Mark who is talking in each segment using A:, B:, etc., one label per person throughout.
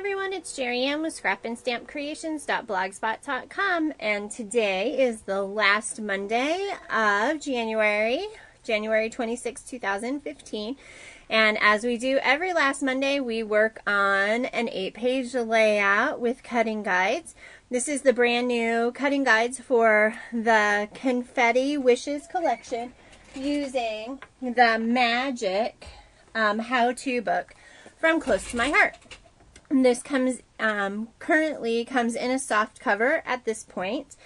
A: everyone, it's Jerry Ann with scrapandstampcreations.blogspot.com, and today is the last Monday of January 26, 2015, and as we do every last Monday, we work on an 8-page layout with cutting guides. This is the brand new cutting guides for the Confetti Wishes collection using the Magic how-to book from Close to My Heart. This comes currently comes in a soft cover at this point,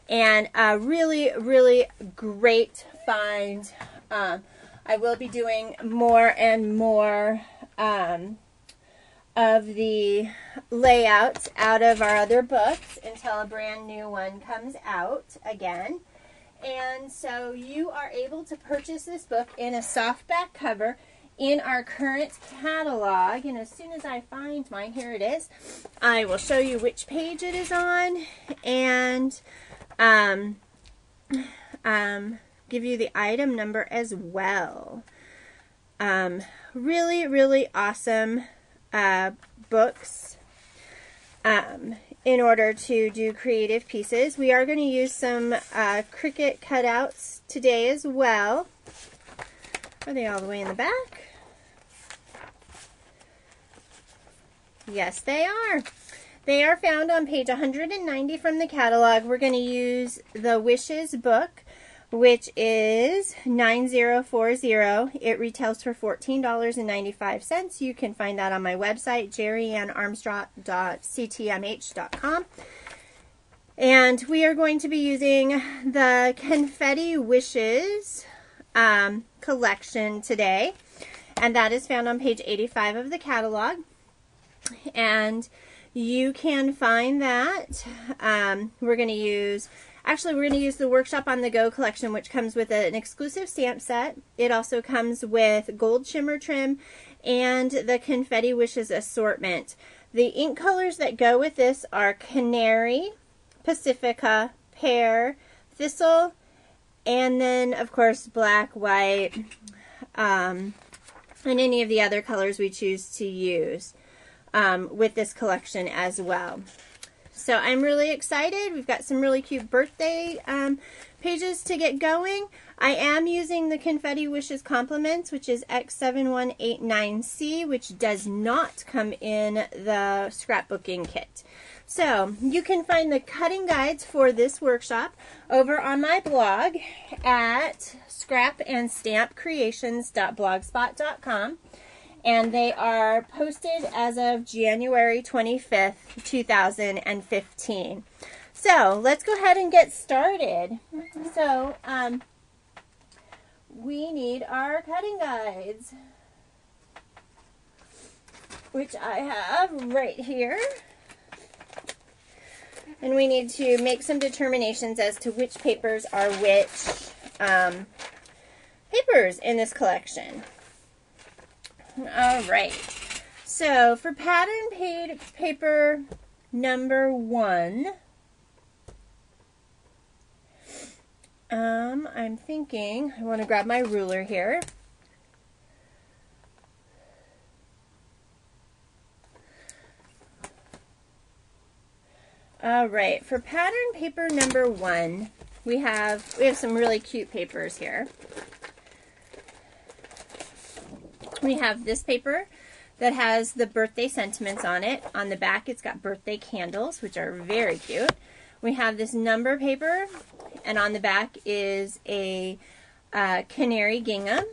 A: and a really great find. I will be doing more and more of the layouts out of our other books until a brand new one comes out again. And so you are able to purchase this book in a softback cover in our current catalog, and as soon as I find mine, here it is, I will show you which page it is on and give you the item number as well. Really awesome books in order to do creative pieces. We are going to use some Cricut cutouts today as well. Are they all the way in the back? Yes, they are. They are found on page 190 from the catalog. We're going to use the Wishes book, which is 9040. It retails for $14.95. You can find that on my website, jerryannarmstrong.ctmh.com. And we are going to be using the Confetti Wishes collection today, and that is found on page 85 of the catalog. And you can find that. We're going to use the Workshop on the Go collection, which comes with an exclusive stamp set. It also comes with gold shimmer trim and the Confetti Wishes assortment. The ink colors that go with this are Canary, Pacifica, Pear, Thistle, and then of course black, white, and any of the other colors we choose to use with this collection as well. So I'm really excited. We've got some really cute birthday pages to get going. I am using the Confetti Wishes Compliments, which is X7189C, which does not come in the scrapbooking kit. So you can find the cutting guides for this workshop over on my blog at scrapandstampcreations.blogspot.com. And they are posted as of January 25th, 2015. So let's go ahead and get started. So we need our cutting guides, which I have right here. And we need to make some determinations as to which papers are which papers in this collection. All right, so for pattern paper number 1, I'm thinking, I want to grab my ruler here. All right, for pattern paper number 1, we have some really cute papers here. We have this paper that has the birthday sentiments on it. On the back, it's got birthday candles, which are very cute. We have this number paper, and on the back is a canary gingham.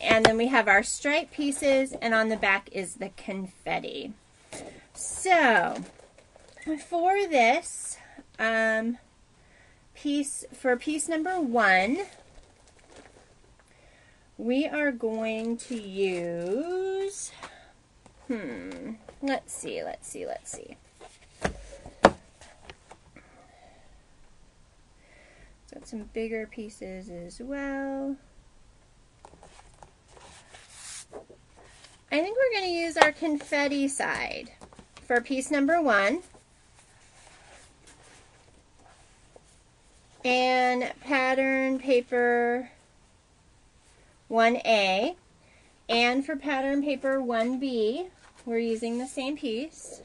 A: And then we have our stripe pieces, and on the back is the confetti. So, for this piece number 1, we are going to use, let's see. Got some bigger pieces as well. I think we're going to use our confetti side for piece number 1. And pattern paper 1A, and for pattern paper 1B, we're using the same piece.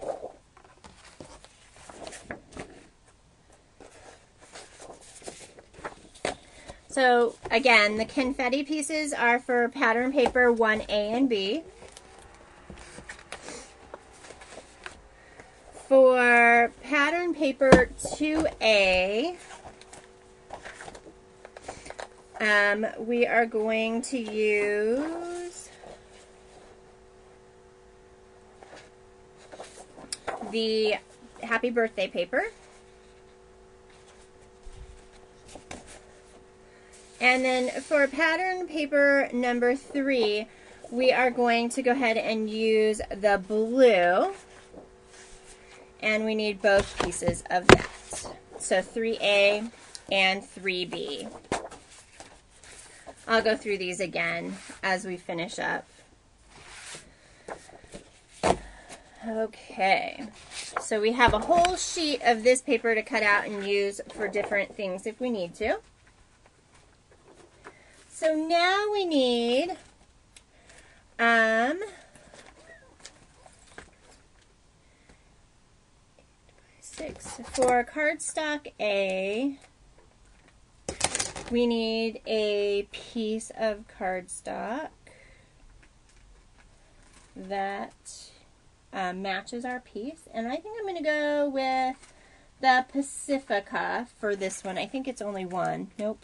A: So again, the confetti pieces are for pattern paper 1A and B. For pattern paper 2A, we are going to use the happy birthday paper. And then for pattern paper number 3, we are going to go ahead and use the blue. And we need both pieces of that. So 3A and 3B. I'll go through these again as we finish up. Okay, so we have a whole sheet of this paper to cut out and use for different things if we need to. So now we need for cardstock A, we need a piece of cardstock that matches our piece. And I think I'm going to go with the Pacifica for this one. I think it's only one. Nope.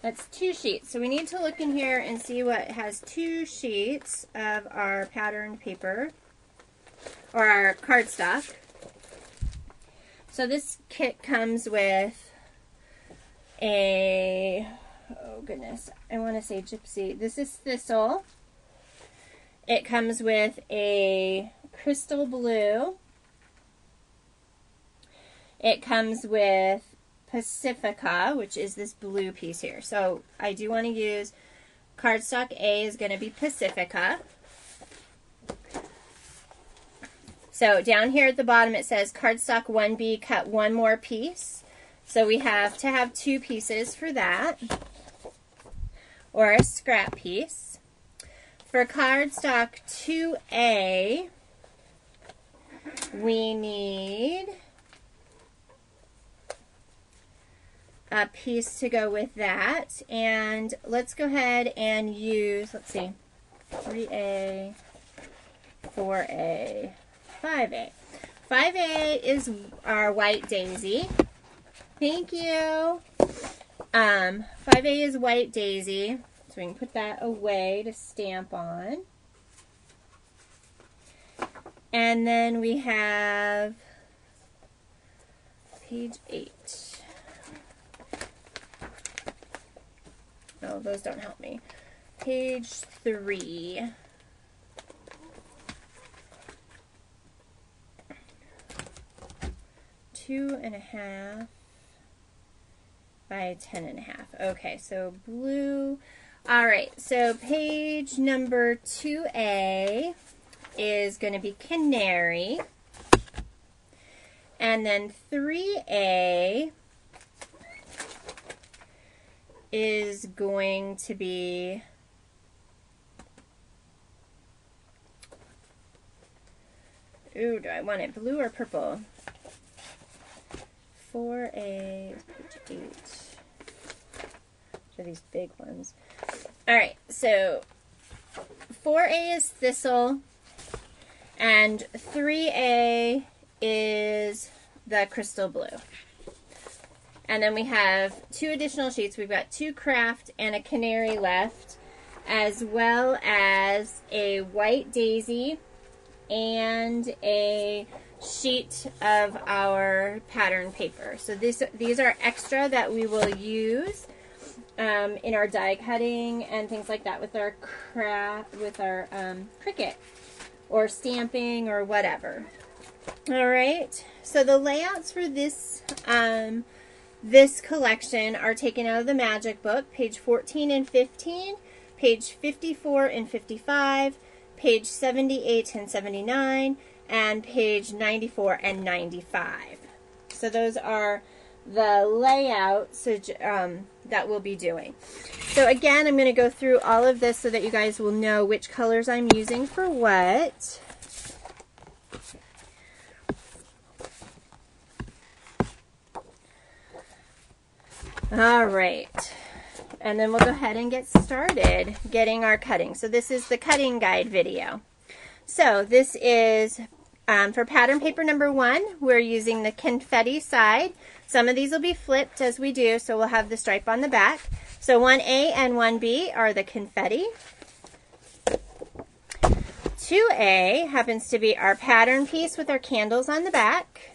A: That's 2 sheets. So we need to look in here and see what has 2 sheets of our patterned paper or our cardstock. So this kit comes with a, oh goodness, I want to say gypsy. This is thistle. It comes with a crystal blue. It comes with Pacifica, which is this blue piece here. So I do want to use cardstock A is going to be Pacifica. So down here at the bottom it says cardstock 1B, cut 1 more piece. So we have to have 2 pieces for that, or a scrap piece. For cardstock 2A, we need a piece to go with that. And let's go ahead and use, let's see, 3A, 4A, 5A. 5A is our white daisy. Thank you. 5A is white daisy. So we can put that away to stamp on. And then we have page 8. No, those don't help me. Page 3. Two and a half by 10.5. Okay, so blue. All right, so page number 2A is going to be canary. And then 3A is going to be ooh, do I want it blue or purple? 4A is page 8. These are these big ones. Alright, so 4A is thistle, and 3A is the crystal blue. And then we have 2 additional sheets. We've got 2 craft and a canary left, as well as a white daisy and a sheet of our pattern paper. So these are extra that we will use in our die cutting and things like that with our Cricut or stamping or whatever. All right. So the layouts for this this collection are taken out of the Magic Book, page 14 and 15, page 54 and 55, page 78 and 79, and page 94 and 95. So those are the layouts that we'll be doing. So again, I'm going to go through all of this so that you guys will know which colors I'm using for what. All right. And then we'll go ahead and get started getting our cutting. So this is the cutting guide video. So this is for pattern paper number 1. We're using the confetti side. Some of these will be flipped as we do, so we'll have the stripe on the back. So 1A and 1B are the confetti. 2A happens to be our pattern piece with our candles on the back.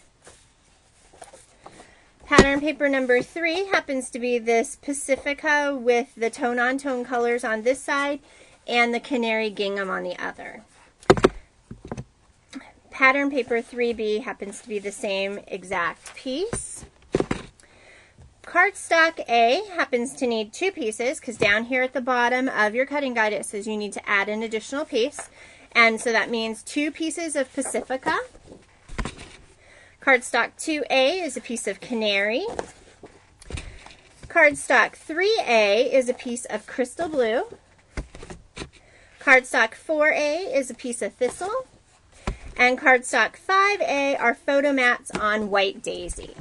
A: Pattern paper number 3 happens to be this Pacifica with the tone-on-tone colors on this side and the canary gingham on the other. Pattern paper 3B happens to be the same exact piece. Cardstock A happens to need 2 pieces because down here at the bottom of your cutting guide it says you need to add an additional piece. And so that means 2 pieces of Pacifica. Cardstock 2A is a piece of canary. Cardstock 3A is a piece of crystal blue. Cardstock 4A is a piece of thistle. And cardstock 5A are photo mats on white daisy.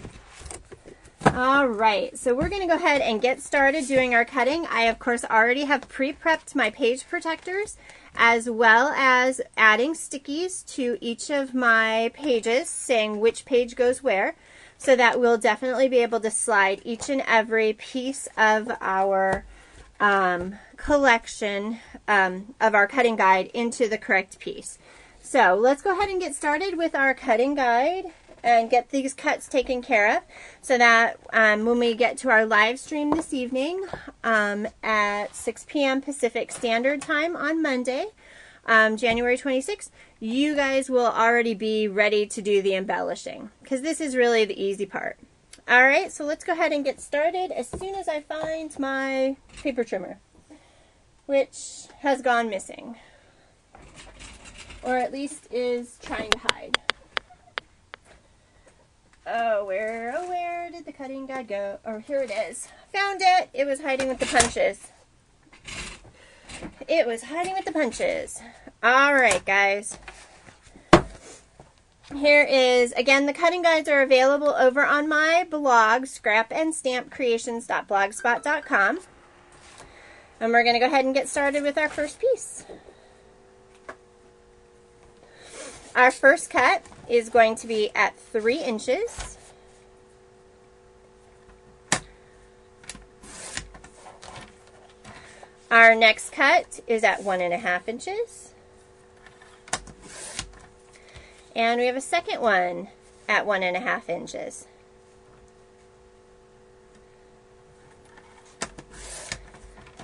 A: All right, so we're going to go ahead and get started doing our cutting. I, of course, already have pre-prepped my page protectors as well as adding stickies to each of my pages saying which page goes where, so that we'll definitely be able to slide each and every piece of our collection of our cutting guide into the correct piece. So let's go ahead and get started with our cutting guide and get these cuts taken care of so that when we get to our live stream this evening at 6 p.m. Pacific Standard Time on Monday, January 26th, you guys will already be ready to do the embellishing because this is really the easy part. All right, so let's go ahead and get started as soon as I find my paper trimmer, which has gone missing, or at least is trying to hide. Oh, where did the cutting guide go? Oh, here it is. Found it. It was hiding with the punches. It was hiding with the punches. All right, guys. Here is, again, the cutting guides are available over on my blog, scrapandstampcreations.blogspot.com. And we're going to go ahead and get started with our first piece. Our first cut is going to be at 3 inches. Our next cut is at 1.5 inches. And we have a second one at 1.5 inches.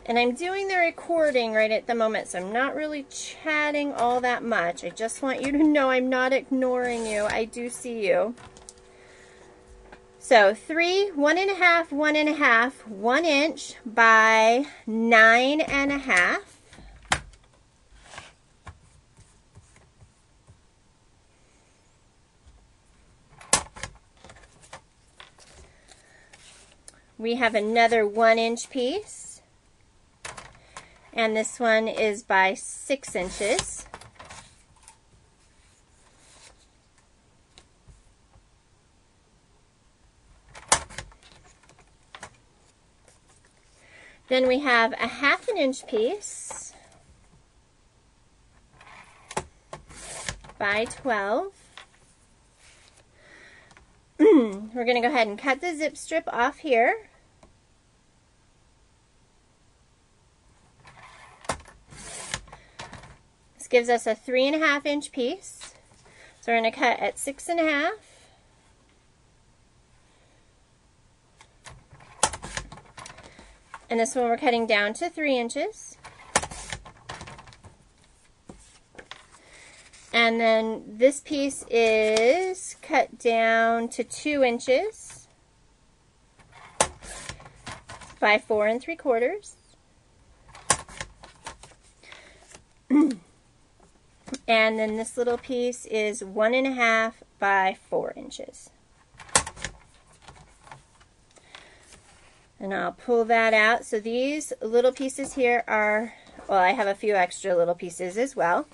A: And I'm doing the recording right at the moment, so I'm not really chatting all that much. I just want you to know I'm not ignoring you. I do see you. So 3, 1.5, 1.5, 1 inch by 9.5. We have another 1 inch piece. And this one is by 6 inches. Then we have a 1/2 inch piece by 12. We're going to go ahead and cut the zip strip off here. Gives us a 3.5 inch piece. So we're going to cut at 6.5. And this one we're cutting down to 3 inches. And then this piece is cut down to 2 inches by 4 3/4. And then this little piece is 1.5 by 4 inches. And I'll pull that out. So these little pieces here are, well, I have a few extra little pieces as well.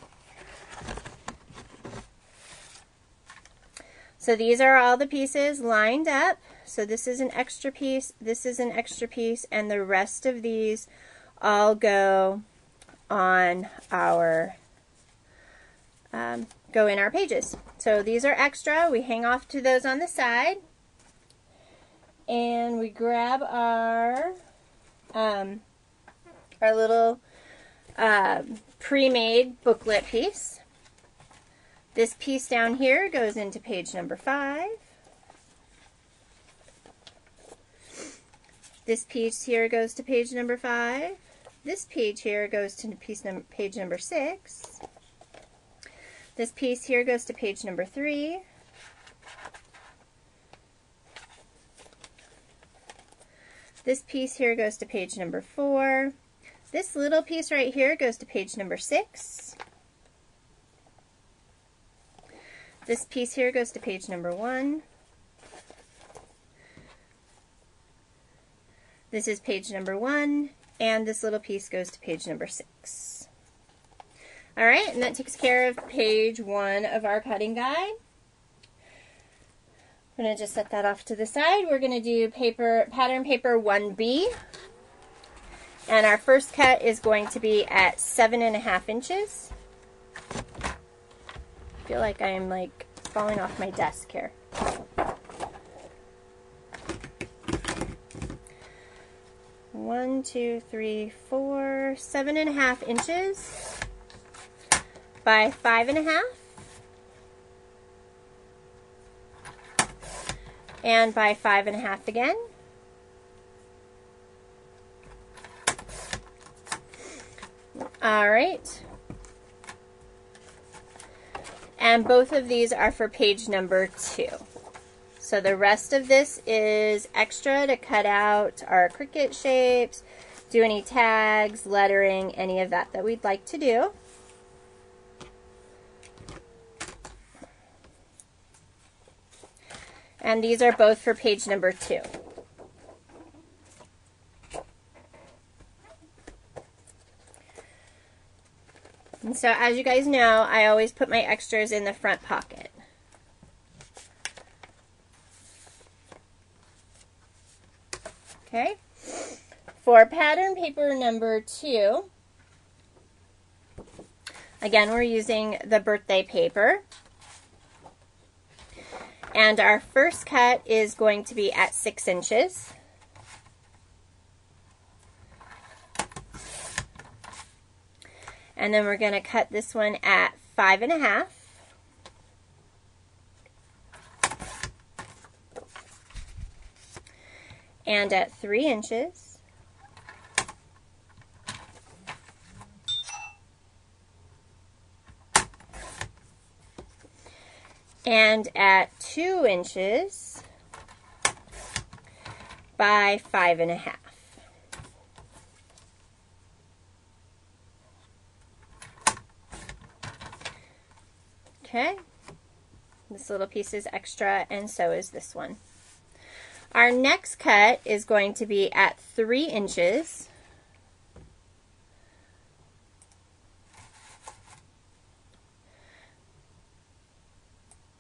A: So these are all the pieces lined up. So this is an extra piece, this is an extra piece, and the rest of these all go on our go in our pages. So these are extra. We hang off to those on the side, and we grab our little pre-made booklet piece. This piece down here goes into page number 5. This piece here goes to page number 5. This page here goes to page number 6. This piece here goes to page number 3. This piece here goes to page number 4. This little piece right here goes to page number 6. This piece here goes to page number 1. This is page number 1, and this little piece goes to page number 6. All right, and that takes care of page 1 of our cutting guide. I'm going to just set that off to the side. We're going to do pattern paper 1B, and our first cut is going to be at 7.5 inches. I feel like I'm like falling off my desk here. One, 2, 3, 4, 7.5 inches by 5.5, and by 5.5 again. All right. And both of these are for page number 2. So the rest of this is extra to cut out our Cricut shapes, do any tags, lettering, any of that we'd like to do. And these are both for page number 2. And so as you guys know, I always put my extras in the front pocket. Okay, for pattern paper number 2, again, we're using the birthday paper. And our first cut is going to be at 6 inches. And then we're going to cut this one at 5.5. And at 3 inches. And at 2 inches by 5.5. Okay, this little piece is extra, and so is this one. Our next cut is going to be at 3 inches.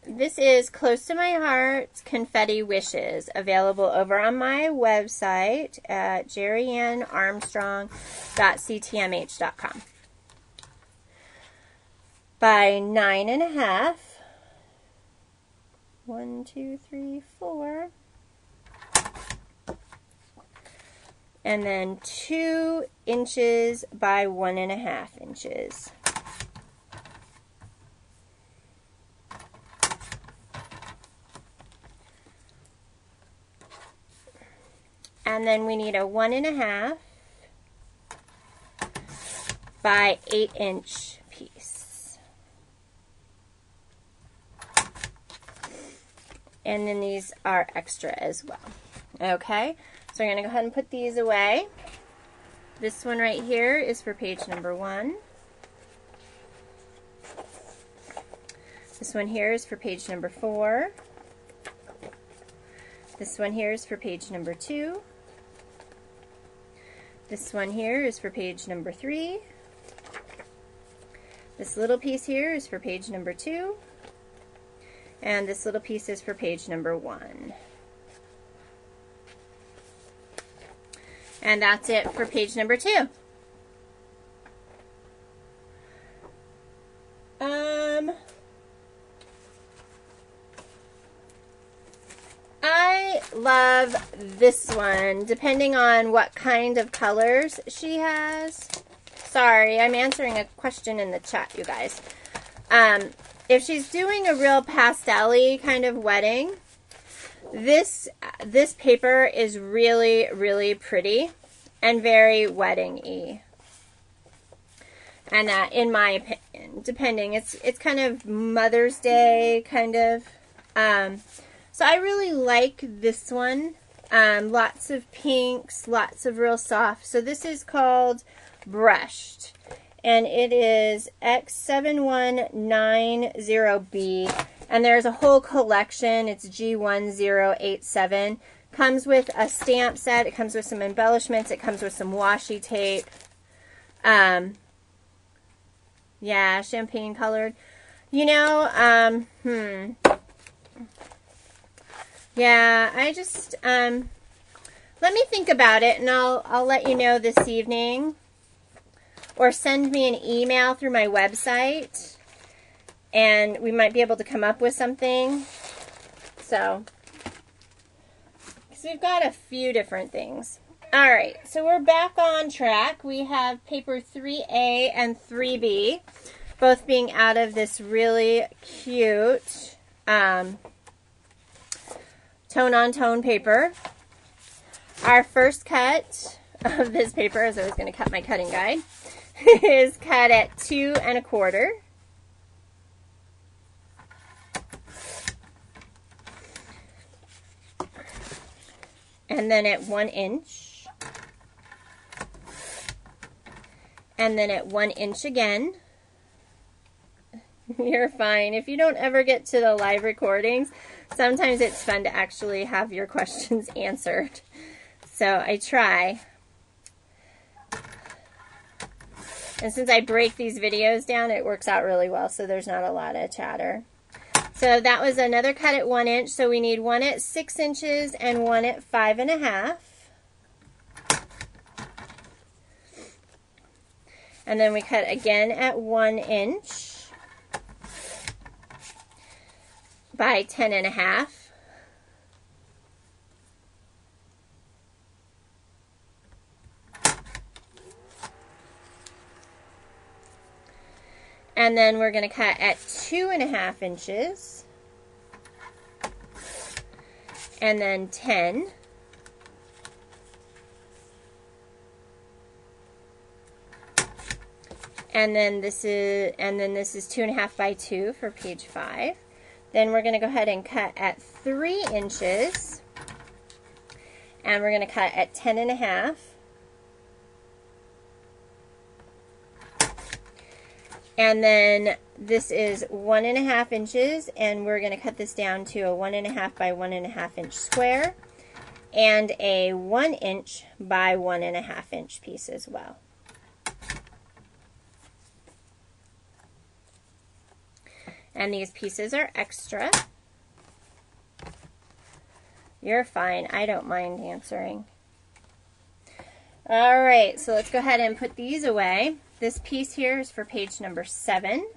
A: This is Close to My Heart's Confetti Wishes, available over on my website at jerryannarmstrong.ctmh.com. By 9.5. 1, 2, 3, 4. And then 2 inches by 1.5 inches. And then we need a 1.5 by 8-inch piece. And then these are extra as well. Okay, so we're going to go ahead and put these away. This one right here is for page number 1. This one here is for page number 4. This one here is for page number 2. This one here is for page number 3. This little piece here is for page number 2. And this little piece is for page number 1. And that's it for page number 2. I love this one, depending on what kind of colors she has. Sorry, I'm answering a question in the chat, you guys. If she's doing a real pastel-y kind of wedding, this paper is really, really pretty and very wedding-y. And in my opinion, depending, it's kind of Mother's Day kind of. So I really like this one. Lots of pinks, lots of real soft. So this is called Brushed. And it is X7190B. And there's a whole collection. It's G1087. Comes with a stamp set. It comes with some embellishments. It comes with some washi tape. Yeah, champagne colored. You know, yeah, I just, let me think about it, and I'll let you know this evening. Or send me an email through my website, and we might be able to come up with something. So, because we've got a few different things. All right, so we're back on track. We have paper 3A and 3B, both being out of this really cute tone-on-tone paper. Our first cut of this paper, as I was going to cut my cutting guide, is cut at 2 1/4. And then at 1 inch. And then at 1 inch again. You're fine. If you don't ever get to the live recordings, sometimes it's fun to actually have your questions answered. So I try. And since I break these videos down, it works out really well, so there's not a lot of chatter. So that was another cut at 1 inch. So we need one at 6 inches and one at 5 1/2. And then we cut again at 1 inch by 10 1/2. And then we're going to cut at 2 1/2 inches. And then 10. And then this is 2 1/2 by 2 for page 5. Then we're going to go ahead and cut at 3 inches. And we're going to cut at 10 1/2. And then this is 1 1/2 inches, and we're going to cut this down to a 1 1/2 by 1 1/2 inch square, and a 1 inch by 1 1/2 inch piece as well. And these pieces are extra. You're fine. I don't mind answering. All right, so let's go ahead and put these away. This piece here is for page number 7.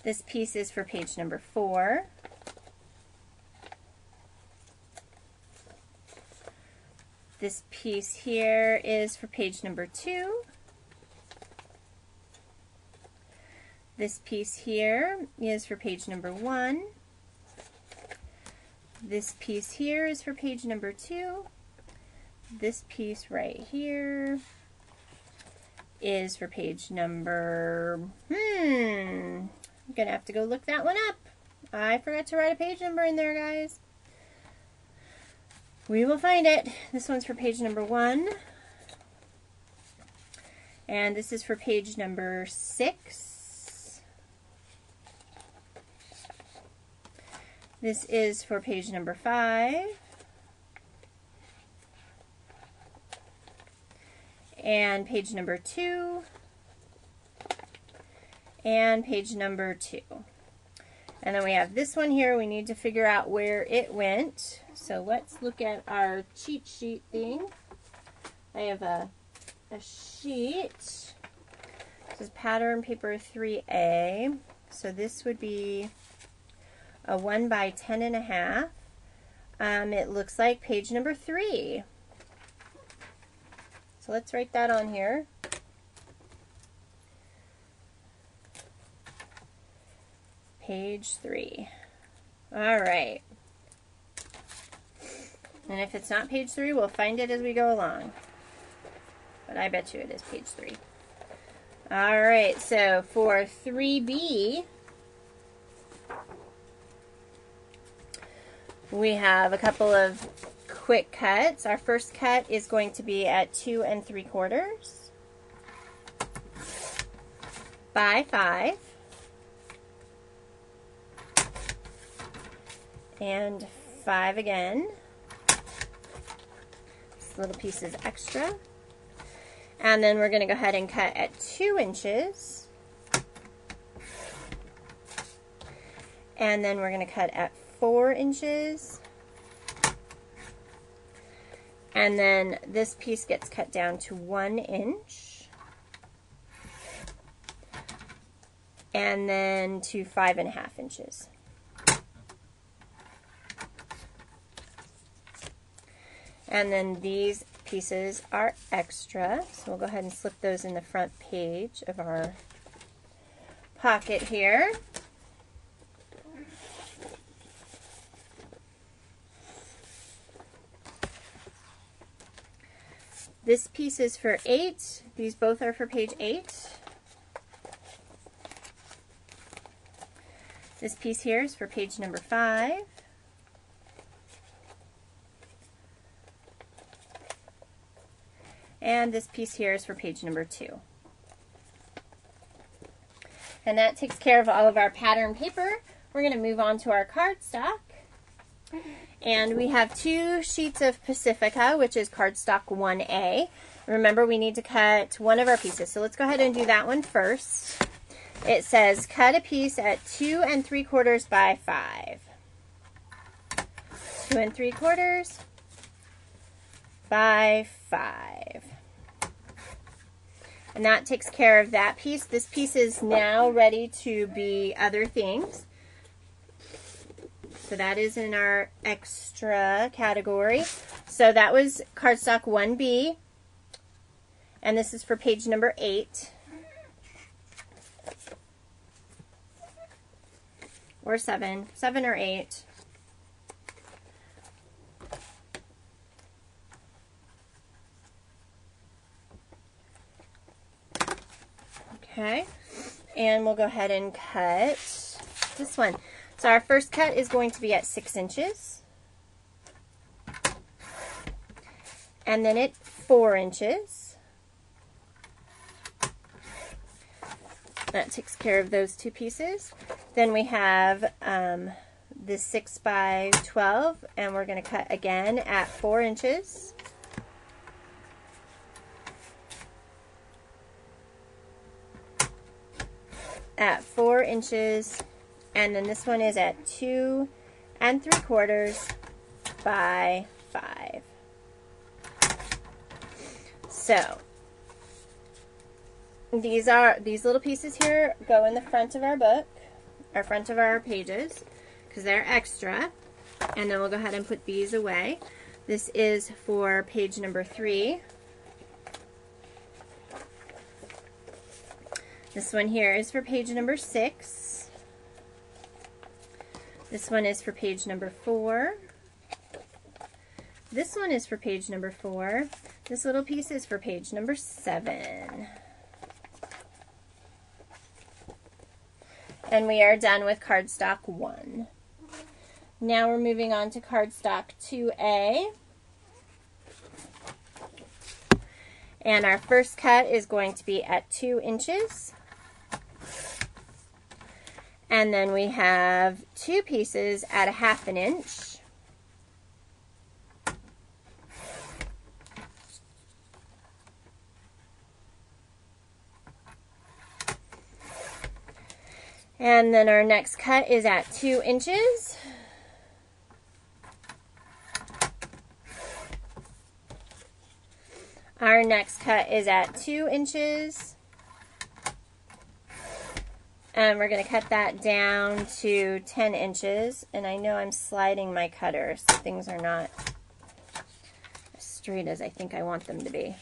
A: This piece is for page number 4. This piece here is for page number 2. This piece here is for page number 1. This piece here is for page number 2. This piece right here is for page number, I'm gonna have to go look that one up. I forgot to write a page number in there, guys. We will find it. This one's for page number 1. And this is for page number 6. This is for page number 5. and page number 2, and page number 2. And then we have this one here. We need to figure out where it went. So let's look at our cheat sheet thing. I have a sheet. This is pattern paper 3A. So this would be a 1 by 10.5. It looks like page number 3. So let's write that on here. Page 3. All right. And if it's not page 3, we'll find it as we go along. But I bet you it is page 3. All right, so for 3B, we have a couple of quick cuts. Our first cut is going to be at 2 3/4 by 5. And 5 again. This little piece is extra. And then we're going to go ahead and cut at 2 inches. And then we're going to cut at 4 inches. And then this piece gets cut down to 1 inch. And then to 5.5 inches. And then these pieces are extra, so we'll go ahead and slip those in the front page of our pocket here. This piece is for 8. These both are for page 8. This piece here is for page number 5. And this piece here is for page number 2. And that takes care of all of our pattern paper. We're going to move on to our cardstock. And we have 2 sheets of Pacifica, which is cardstock 1A. Remember, we need to cut one of our pieces. So let's go ahead and do that one first. It says cut a piece at 2 3/4 by 5. 2 3/4 by 5. And that takes care of that piece. This piece is now ready to be other things. So that is in our extra category. So that was cardstock 1B. And this is for page number 8. Or 7. 7 or 8. Okay, and we'll go ahead and cut this one. So our first cut is going to be at 6 inches. And then at 4 inches. That takes care of those 2 pieces. Then we have this 6 by 12, and we're going to cut again at 4 inches. At 4 inches, and then this one is at 2 3/4 by 5. So these little pieces here go in the front of our book, or front of our pages, because they're extra. And then we'll go ahead and put these away. This is for page number 3. This one here is for page number 6. This one is for page number 4. This one is for page number 4. This little piece is for page number 7. And we are done with cardstock 1. Now we're moving on to cardstock 2A. And our first cut is going to be at 2 inches. And then we have 2 pieces at 1/2 inch. And then our next cut is at 2 inches. Our next cut is at 2 inches. And we're going to cut that down to 10 inches. And I know I'm sliding my cutter, so things are not as straight as I think I want them to be.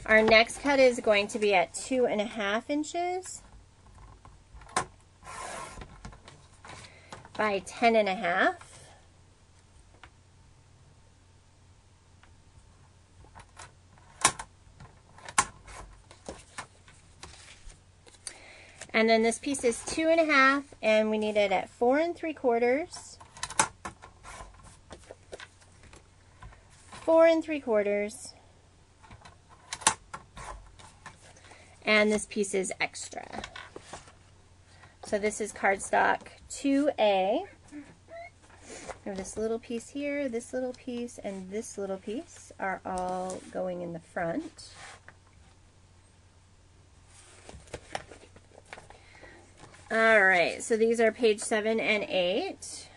A: Our next cut is going to be at 2.5 inches by 10.5. And then this piece is 2.5, and we need it at 4 3/4, 4 3/4, and this piece is extra. So this is cardstock 2A. We have this little piece here, this little piece, and this little piece are all going in the front. All right, so these are page 7 and 8.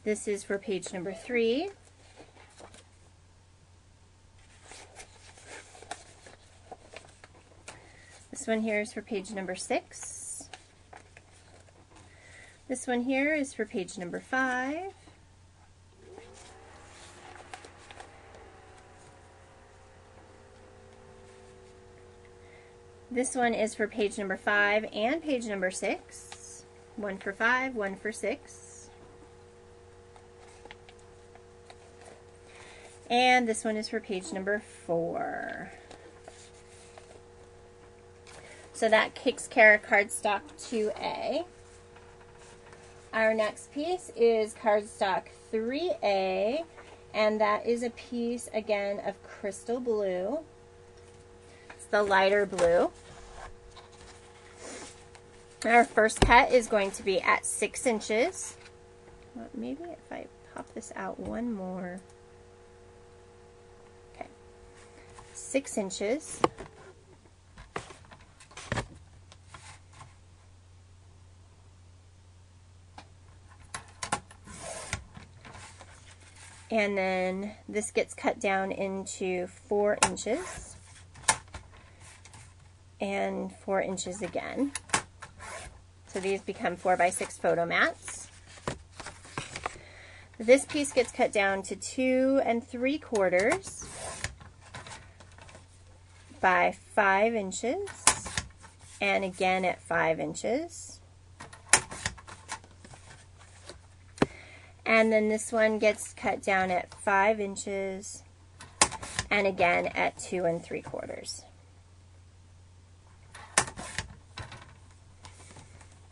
A: This is for page number 3. This one here is for page number 6. This one here is for page number 5. This one is for page number 5 and page number 6. One for 5, one for 6. And this one is for page number 4. So that takes care of cardstock 2A. Our next piece is cardstock 3A, and that is a piece, again, of crystal blue. It's the lighter blue. Our first cut is going to be at 6 inches. Well, maybe if I pop this out one more. Okay, 6 inches. And then this gets cut down into 4 inches. And 4 inches again. So these become 4x6 photo mats. This piece gets cut down to 2 3/4 by 5 inches, and again at 5 inches. And then this one gets cut down at 5 inches, and again at 2 3/4.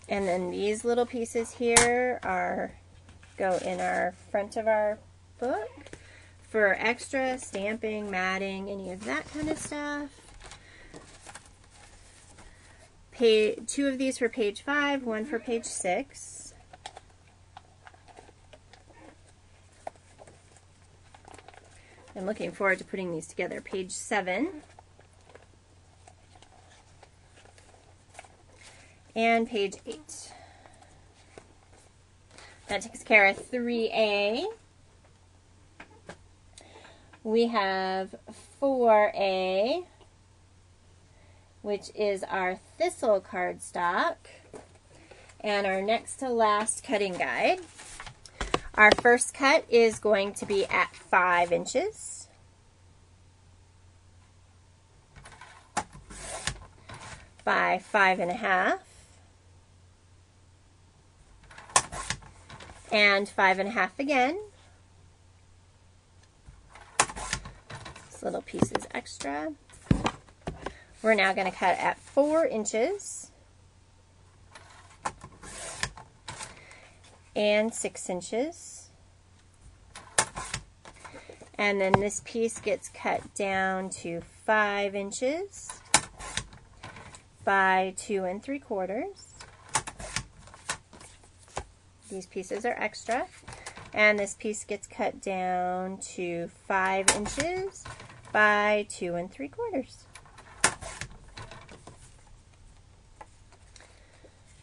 A: And then these little pieces here go in our front of our book for extra stamping, matting, any of that kind of stuff. 2 of these for page 5, 1 for page 6. I'm looking forward to putting these together. Page 7. And page 8. That takes care of 3A. We have 4A, which is our thistle cardstock, and our next to last cutting guide. Our first cut is going to be at 5 inches. By 5.5. And 5.5 again. This little piece is extra. We're now going to cut at 4 inches and 6 inches. And then this piece gets cut down to 5 inches by 2 3/4. These pieces are extra. And this piece gets cut down to 5 inches by 2 3/4.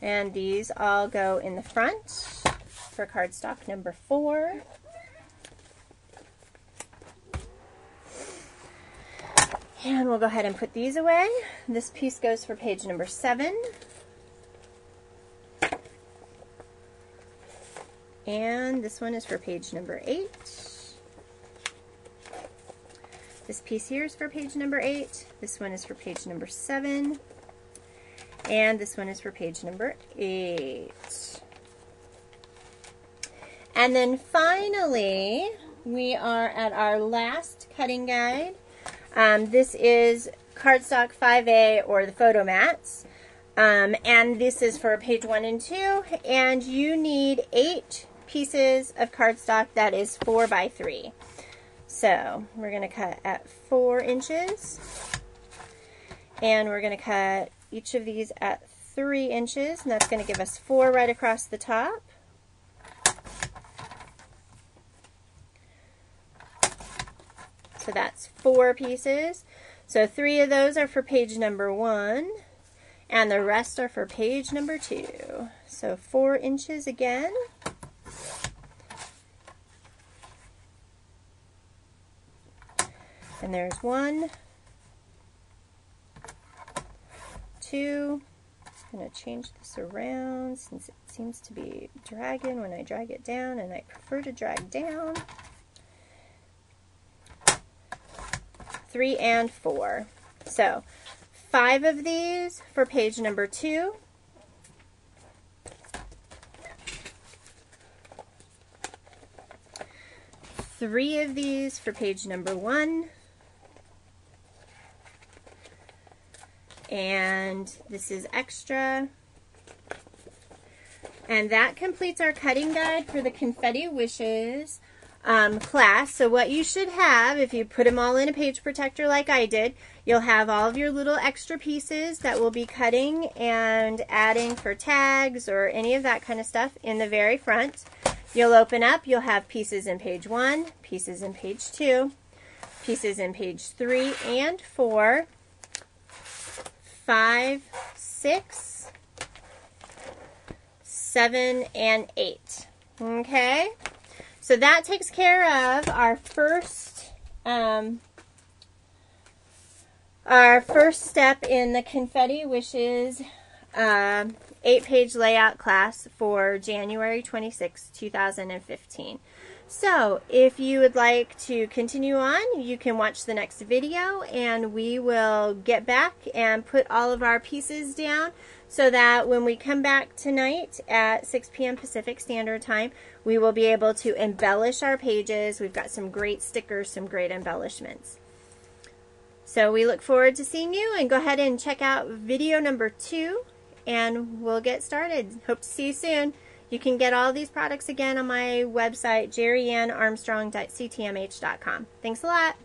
A: And these all go in the front for cardstock number 4. And we'll go ahead and put these away. This piece goes for page number 7. And this one is for page number 8. This piece here is for page number 8. This one is for page number 7. And this one is for page number 8. And then finally, we are at our last cutting guide. This is cardstock 5A or the photo mats. And this is for page 1 and 2. And you need 8 pieces of cardstock that is 4 by 3. So we're going to cut at 4 inches. And we're going to cut each of these at 3 inches. And that's going to give us 4 right across the top. So that's 4 pieces. So 3 of those are for page number 1, and the rest are for page number 2. So 4 inches again. And there's 1, 2. I'm going to change this around since it seems to be dragging when I drag it down, and I prefer to drag down. 3 and 4. So 5 of these for page number 2. 3 of these for page number 1. And this is extra. And that completes our cutting guide for the Confetti Wishes class. So what you should have, if you put them all in a page protector like I did, you'll have all of your little extra pieces that we'll be cutting and adding for tags or any of that kind of stuff in the very front. You'll open up, you'll have pieces in page 1, pieces in page 2, pieces in page 3 and 4, 5, 6, 7, and 8. Okay? So that takes care of our first step in the Confetti Wishes 8-page layout class for January 26, 2015. So if you would like to continue on, you can watch the next video, and we will get back and put all of our pieces down so that when we come back tonight at 6 p.m. Pacific Standard Time, we will be able to embellish our pages. We've got some great stickers, some great embellishments. So we look forward to seeing you, and go ahead and check out video number 2, and we'll get started. Hope to see you soon. You can get all these products again on my website, jerryannarmstrong.ctmh.com. Thanks a lot.